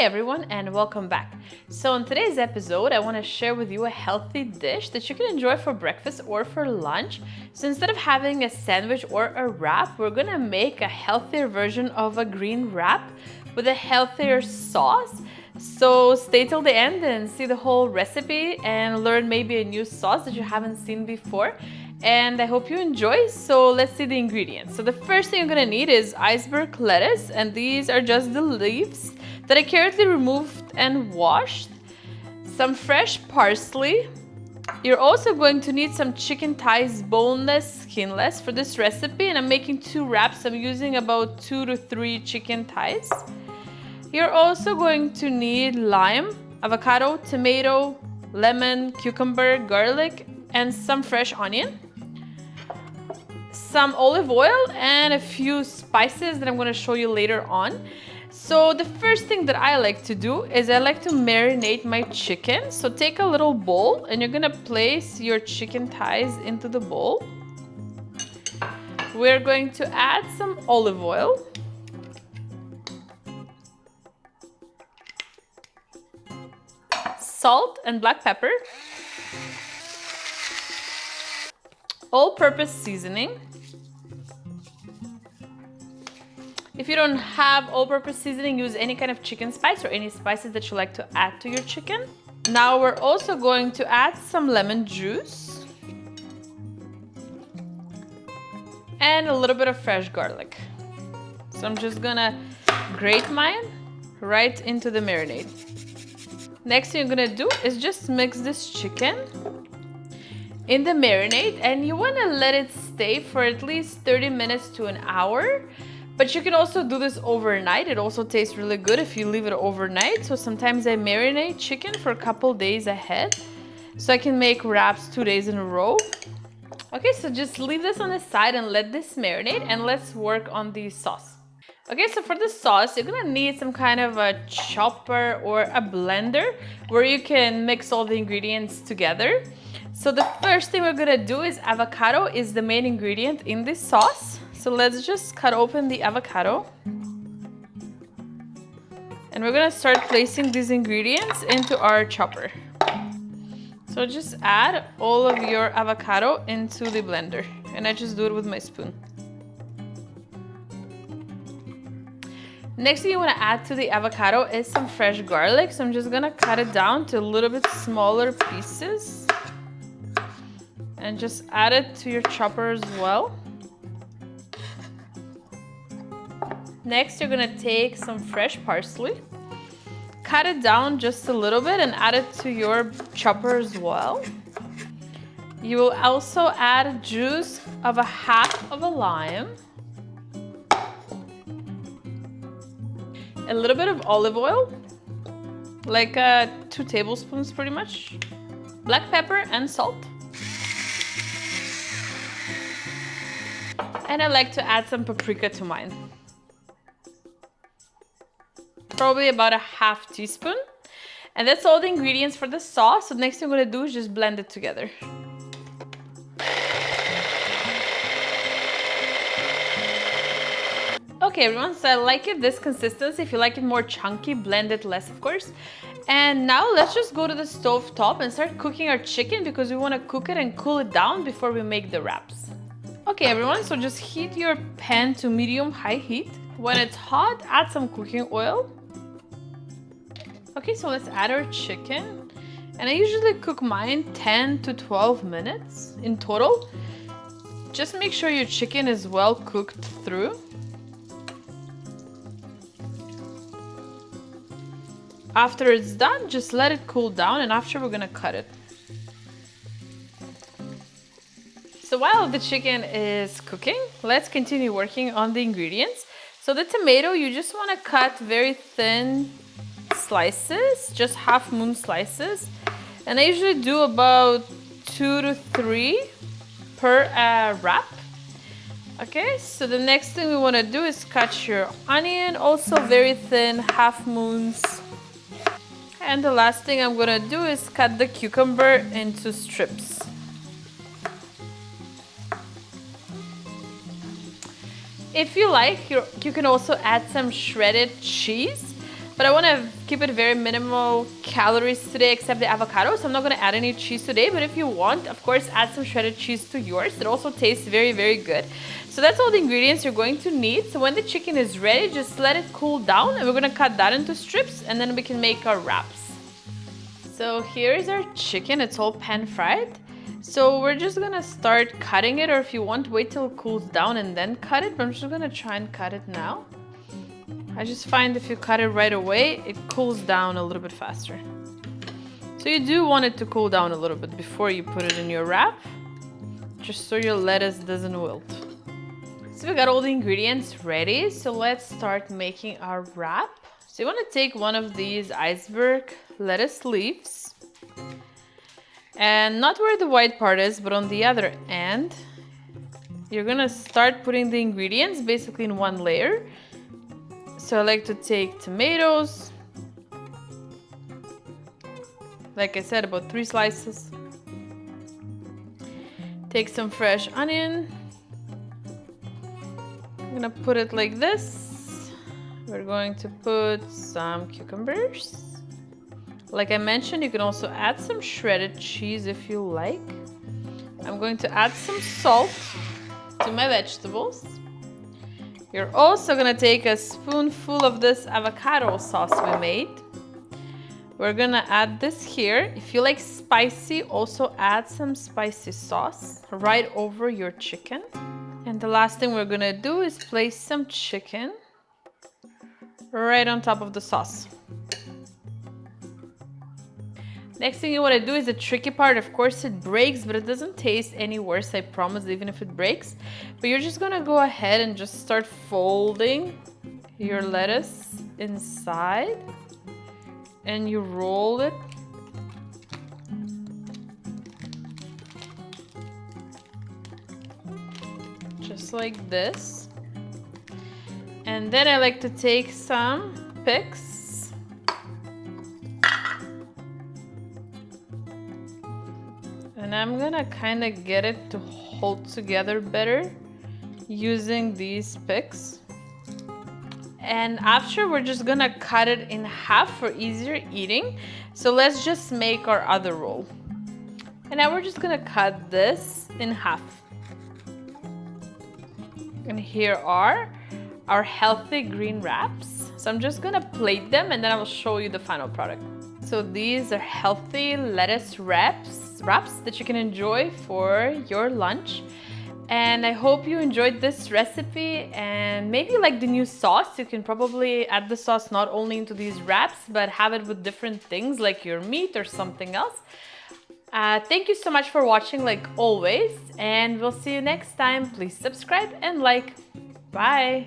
Hey everyone, and welcome back. So in today's episode, I want to share with you a healthy dish that you can enjoy for breakfast or for lunch. So instead of having a sandwich or a wrap, we're gonna make a healthier version of a green wrap with a healthier sauce. So stay till the end and see the whole recipe and learn maybe a new sauce that you haven't seen before. And I hope you enjoy. So let's see the ingredients. So the first thing you're gonna need is iceberg lettuce, and these are just the leaves that I carefully removed and washed. Some fresh parsley. You're also going to need some chicken thighs, boneless, skinless, for this recipe, and I'm making 2 wraps. I'm using about 2 to 3 chicken thighs. You're also going to need lime, avocado, tomato, lemon, cucumber, garlic, and some fresh onion. Some olive oil and a few spices that I'm going to show you later on. So the first thing that I like to do is I like to marinate my chicken. So take a little bowl and you're going to place your chicken thighs into the bowl. We're going to add some olive oil. Salt and black pepper. All-purpose seasoning. If you don't have all-purpose seasoning, use any kind of chicken spice or any spices that you like to add to your chicken. Now we're also going to add some lemon juice and a little bit of fresh garlic. So I'm just gonna grate mine right into the marinade. Next thing you're gonna do is just mix this chicken in the marinade, and you wanna let it stay for at least 30 minutes to an hour. But you can also do this overnight. It also tastes really good if you leave it overnight. So sometimes I marinate chicken for a couple days ahead, so I can make wraps 2 days in a row. Okay, so just leave this on the side and let this marinate, and let's work on the sauce. Okay, so for the sauce, you're gonna need some kind of a chopper or a blender where you can mix all the ingredients together. So the first thing we're gonna do is avocado is the main ingredient in this sauce. So let's just cut open the avocado. And we're gonna start placing these ingredients into our chopper. So just add all of your avocado into the blender. And I just do it with my spoon. Next thing you wanna add to the avocado is some fresh garlic. So I'm just gonna cut it down to a little bit smaller pieces. And just add it to your chopper as well. Next, you're gonna take some fresh parsley, cut it down just a little bit and add it to your chopper as well. You will also add juice of a half of a lime, a little bit of olive oil, like 2 tablespoons pretty much, black pepper and salt. And I like to add some paprika to mine. Probably about a half teaspoon. And that's all the ingredients for the sauce. So next thing I'm gonna do is just blend it together. Okay everyone, so I like it this consistency. If you like it more chunky, blend it less of course. And now let's just go to the stove top and start cooking our chicken, because we wanna cook it and cool it down before we make the wraps. Okay everyone, so just heat your pan to medium-high heat. When it's hot, add some cooking oil. Okay, so let's add our chicken. And I usually cook mine 10 to 12 minutes in total. Just make sure your chicken is well cooked through. After it's done, just let it cool down, and after we're gonna cut it. So while the chicken is cooking, let's continue working on the ingredients. So the tomato, you just wanna cut very thin slices, just half moon slices, and I usually do about 2 to 3 per wrap. Okay, so the next thing we want to do is cut your onion, also very thin, half moons. And the last thing I'm gonna do is cut the cucumber into strips. If you like, you can also add some shredded cheese. but I want to keep it very minimal calories today except the avocado, so I'm not going to add any cheese today. But if you want, of course, add some shredded cheese to yours. It also tastes very, very good. So that's all the ingredients you're going to need. So when the chicken is ready, just let it cool down, and we're going to cut that into strips, and then we can make our wraps. So here's our chicken. It's all pan fried. So we're just gonna start cutting it, or if you want, wait till it cools down and then cut it, but I'm just gonna try and cut it now. I just find if you cut it right away, it cools down a little bit faster. So you do want it to cool down a little bit before you put it in your wrap, just so your lettuce doesn't wilt. So we got all the ingredients ready, so let's start making our wrap. So you want to take one of these iceberg lettuce leaves, and not where the white part is, but on the other end. You're gonna start putting the ingredients basically in one layer. So I like to take tomatoes, like I said, about 3 slices. Take some fresh onion. I'm gonna put it like this. We're going to put some cucumbers. Like I mentioned, you can also add some shredded cheese if you like. I'm going to add some salt to my vegetables. You're also gonna take a spoonful of this avocado sauce we made. We're gonna add this here. If you like spicy, also add some spicy sauce right over your chicken. And the last thing we're gonna do is place some chicken right on top of the sauce. Next thing you want to do is the tricky part. Of course it breaks, but it doesn't taste any worse, I promise, even if it breaks. But you're just gonna go ahead and just start folding your lettuce inside, and you roll it. Just like this. And then I like to take some picks. And I'm gonna kind of get it to hold together better using these picks. And after, we're just gonna cut it in half for easier eating. So let's just make our other roll. And now we're just gonna cut this in half. And here are our healthy green wraps. So I'm just gonna plate them, and then I will show you the final product. So these are healthy lettuce wraps that you can enjoy for your lunch. And I hope you enjoyed this recipe, and maybe you like the new sauce. You can probably add the sauce not only into these wraps, but have it with different things like your meat or something else. Thank you so much for watching, like always, and we'll see you next time. Please subscribe and like. Bye.